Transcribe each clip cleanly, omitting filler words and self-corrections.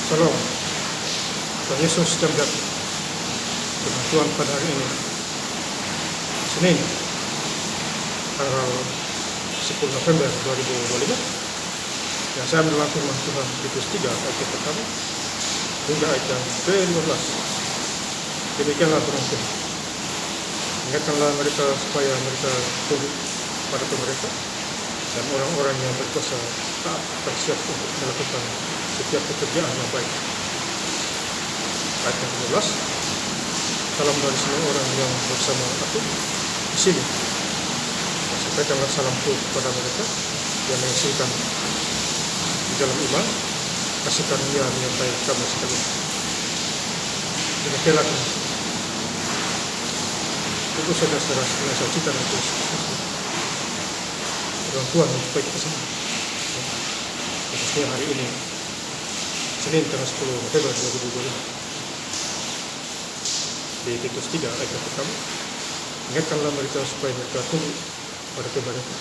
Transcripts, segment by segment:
Shalom. Tuhan Yesus jam firman Tuhan pada hari ini, Senin, tanggal 10 November 2025. Yang saya mendengar firman Tuhan Titus 3 ayat pertama hingga ayat yang ke-15. Demikianlah firman Tuhan. Ingatkanlah mereka supaya mereka tunduk pada pemerintah dan orang-orang yang berkuasa taat bersiap untuk melakukan setiap pekerjaan yang baik. Ayat yang ke-12. Salam dari semua orang yang bersama aku di sini. Sampaikanlah salamku kepada mereka yang mengisikan di dalam iman, kasih karunia menyertai kami sekalian. Demikianlah itu saudara-saudara sekalian, saya cita dan terus orang Tuhan supaya kita semua, khususnya hari ini Senin tanggal 10 November 2025, di Titus 3 ayat pertama, ingatkanlah mereka supaya mereka tunduk pada pemerintah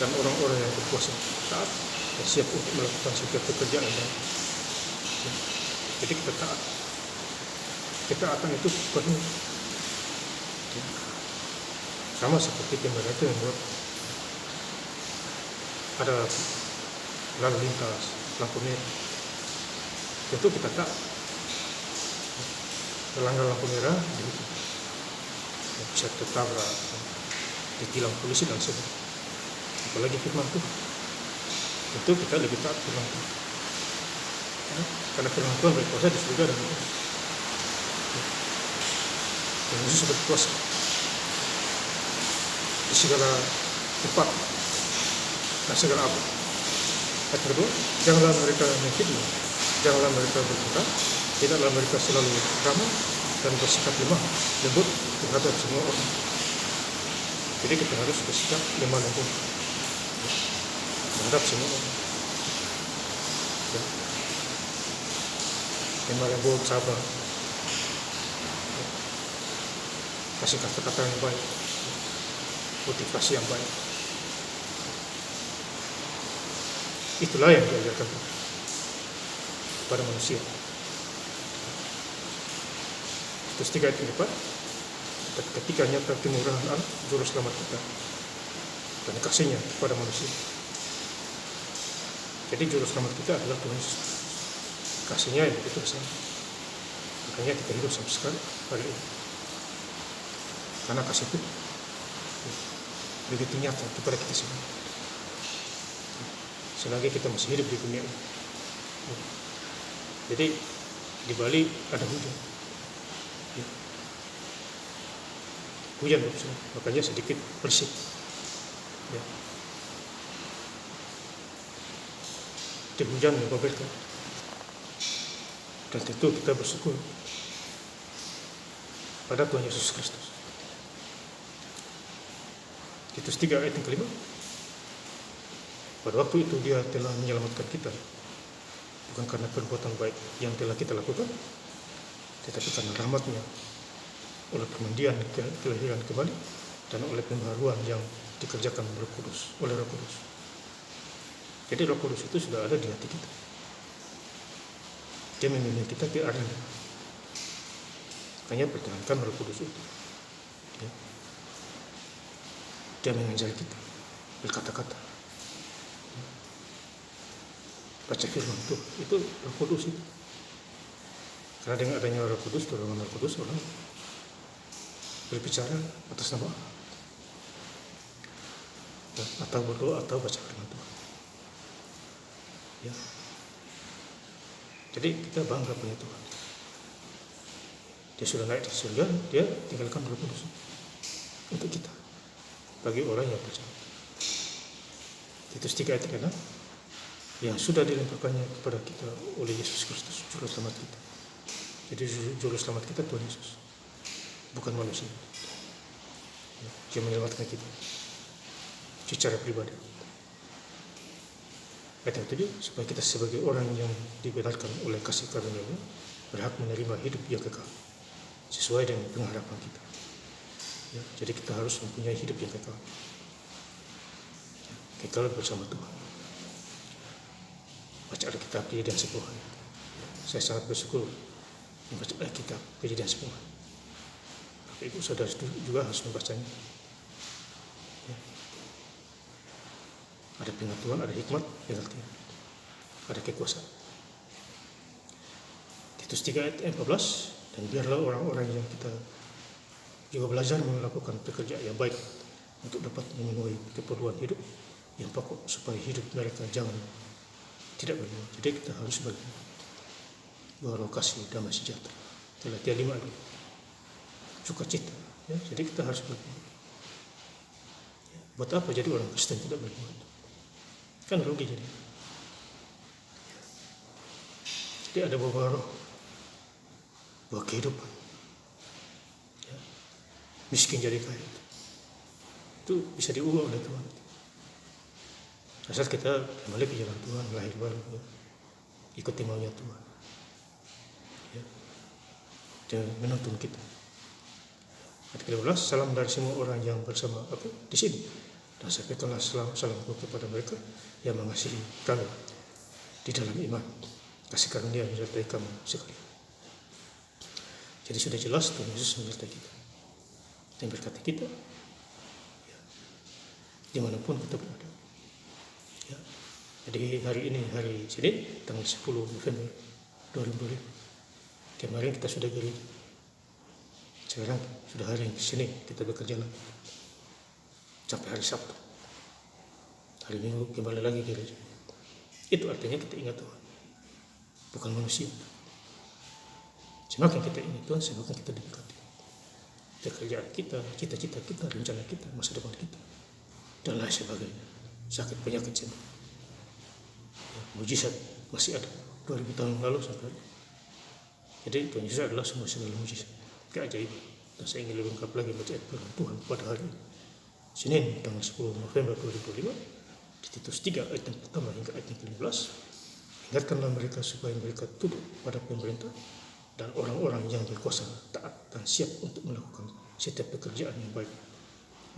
dan orang-orang yang berkuasa taat dan siap untuk melakukan setiap pekerjaan yang baik. Jadi kita taat. Ketaatan itu penuh. Sama seperti pemerintah yang buat ada lalu lintas, lampu merah. Tentu kita taat. Melanggar lampu merah, bisa tertabrak, ditilang polisi dan sebagainya. Apalagi firman Tuhan. Tentu kita lebih taat firman Tuhan. Karena firman Tuhan berkuasa di surga dan di bumi. Dan Yesus berkuasa di segala tempat dan segala apa. Ayat kedua, janganlah mereka memfitnah, janganlah mereka berkata, tidaklah mereka selalu ramah dan bersikap lemah lembut terhadap semua orang. Jadi kita harus bersikap lemah lembut terhadap semua orang. Lemah lembut, sabar, kasih kata-kata yang baik, motivasi yang baik. Itulah yang diajarkan kepada manusia. Titus 3 ayat 4, ketika nyata kemurahan Allah juru selamat kita dan kasihnya kepada manusia. Jadi juru selamat kita adalah Tuhan Yesus. Kasihnya yang begitu besar. Makanya kita hidup sampai sekarang hari ini. Karena kasih itu begitu nyata kepada kita semua. Selagi kita masih hidup di dunia ini. Jadi di Bali ada hujan. Hujan, makanya sedikit bersih. Ya. Di hujan mengobarkan. Dan tentu kita bersyukur pada Tuhan Yesus Kristus. Titus 3 ayat yang kelima. Pada waktu itu dia telah menyelamatkan kita, bukan karena perbuatan baik yang telah kita lakukan, tetapi karena rahmat-Nya, oleh pemandian kelahiran kembali dan oleh pembaharuan yang dikerjakan oleh Roh Kudus. Jadi Roh Kudus itu sudah ada di hati kita. Dia memilih kita ke arahnya. Makanya pertahankan Roh Kudus itu. Ya. Dia mengajar kita berkata-kata. Baca firman itu Roh Kudus itu. Karena dengan adanya Roh Kudus, dorongan Roh Kudus, orang berbicara atas nama Allah. Ya, atau berdoa atau baca firman Tuhan. Ya. Jadi kita bangga punya Tuhan. Dia sudah naik di surga, dia tinggalkan Roh Kudus untuk kita, bagi orang yang percaya. Titus 3 ayat 6, yang sudah dilemparkannya kepada kita oleh Yesus Kristus, juru selamat kita. Jadi juru selamat kita Tuhan Yesus, bukan manusia. Dia menyelamatkan kita secara pribadi. Ayat yang 7, supaya kita sebagai orang yang dibenarkan oleh kasih karunia-Nya berhak menerima hidup yang kekal sesuai dengan pengharapan kita. Ya, jadi kita harus mempunyai hidup yang kekal. Kekal bersama Tuhan. Baca Alkitab dan sebuah saya sangat bersyukur membaca Alkitab Kejadian semua. Bapak Ibu Saudara juga harus membacanya. Ya. Ada pengetahuan, ada hikmat, pengertian, ada kekuasaan. Titus 3 ayat 14, dan biarlah orang-orang yang kita juga belajar melakukan pekerjaan yang baik untuk dapat memenuhi keperluan hidup yang pokok, supaya hidup mereka jangan tidak berbuat. Jadi kita harus bawa kasih, damai sejahtera. Galatia 5 ayat sukacita. Ya, jadi kita harus berbuat. Ya, buat apa jadi orang Kristen tidak berbuat? Kan rugi jadi. Jadi ada buah roh, buah kehidupan. Ya, miskin jadi kaya. Itu bisa diubah oleh Tuhan. Asal kita kembali ke jalan Tuhan, lahir baru, ya. Ikuti maunya Tuhan. Ya. Dan menuntun kita. Ayat ke-12, salam dari semua orang yang bersama aku di sini. Dan sampaikanlah salamku kepada mereka yang mengasihi kami di dalam iman. Kasih karunia menyertai kamu sekalian. Jadi sudah jelas Tuhan Yesus menyertai kita. Dan berkati kita. Ya. Dimanapun kita berada. Ya. Jadi hari ini, hari Senin, tanggal 10 November 2025. Kemarin kita sudah gereja. Sekarang sudah hari Senin, kita bekerja lagi. Sampai hari Sabtu. Hari Minggu kembali lagi gereja. Itu artinya kita ingat Tuhan. Bukan manusia. Semakin kita ingat Tuhan, semakin kita didekati. Pekerjaan kita, cita-cita kita, rencana kita, masa depan kita, dan lain sebagainya. Sakit, penyakit sembuh. Ya, mujizat masih ada 2000 tahun lalu sampai. Jadi Tuhan Yesus adalah semua segala mujizat, keajaiban. Dan saya ingin lebih lengkap lagi baca firman Tuhan pada hari ini. Senin tanggal 10 November 2025 di Titus 3 ayat yang pertama hingga ayat yang ke-15. Ingatkanlah mereka supaya mereka tunduk pada pemerintah dan orang-orang yang berkuasa, taat dan siap untuk melakukan setiap pekerjaan yang baik.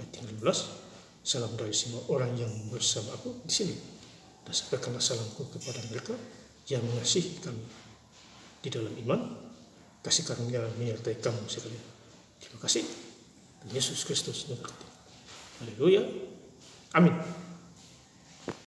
Ayat yang ke-15, salam dari semua orang yang bersama aku di sini. Dan sampaikanlah salamku kepada mereka yang mengasihi kami di dalam iman. Kasih karunia menyertai kamu sekalian. Terima kasih. Yesus Kristus memberkati. Haleluya. Amin.